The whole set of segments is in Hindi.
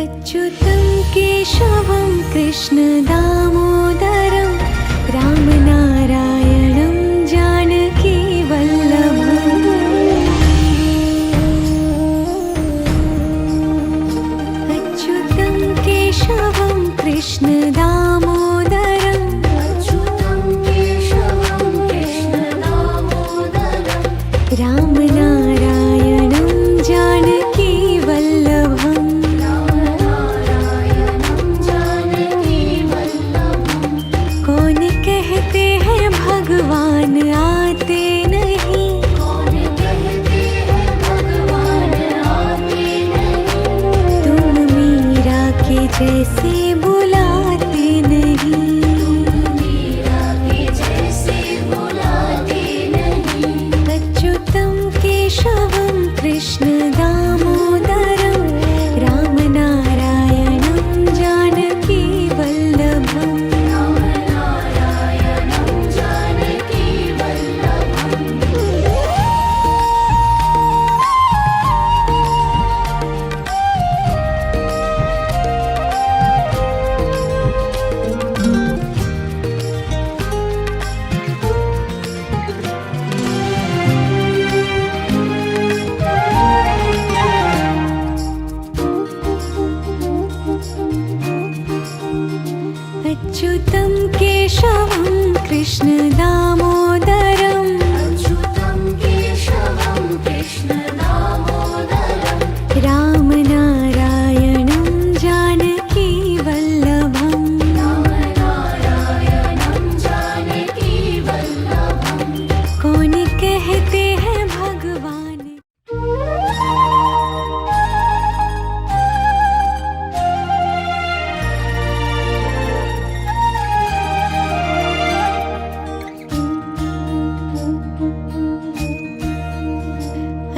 अच्युतं केशवं कृष्णदामोदरं रामनारायणं जानकीवल्लभम् अच्युतं केशवं कृष्णदामोदरं रामनारायणं जानकीवल्लभम् कौन कहते हैं भगवान आते नहीं, तुम मीरा के जैसे बुलाते नहीं। अच्युतं केशवं कृष्णदामोदरं रामनारायणं जानकीवल्लभम् अच्युतं केशवं कृष्णदामोदरं रामनारायणं जानकीवल्लभम् कौन कहते हैं भगवान।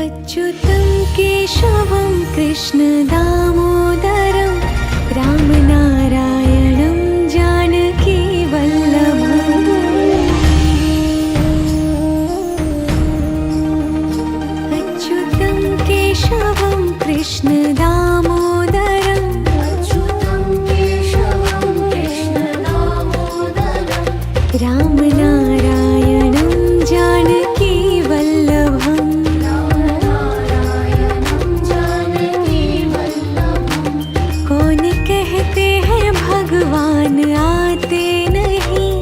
अच्युतं केशवं कृष्णदामोदरं रामनारायणं जानकीवल्लभम् अच्युतं केशवं कृष्णदामोदरं रामनारायणं जानकीवल्लभम् कौन कहते हैं भगवान आते नहीं,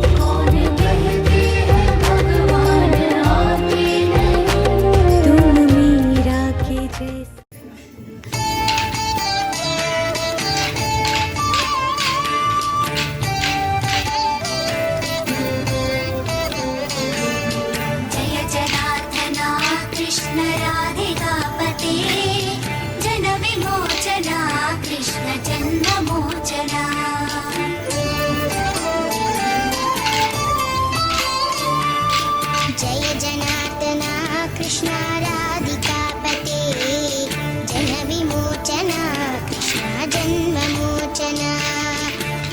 तुम मीरा के जैसे। जय जनार्दना कृष्ण राधिकापते जन विमोचना कृष्ण जन्ममोचना। जय जनार्दना कृष्ण राधिकापते जन विमोचना कृष्ण जन्ममोचना।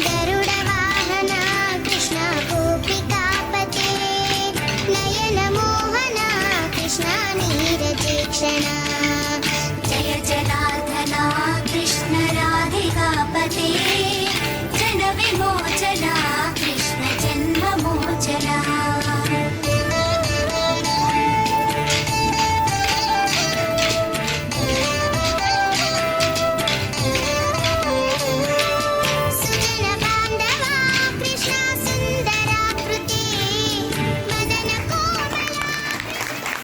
गरुडवाहना कृष्ण गोपिकापते नयनमोहना कृष्ण नीरजेक्षणा। जय जनार्दना कृष्ण राधिकापते जन विमोचना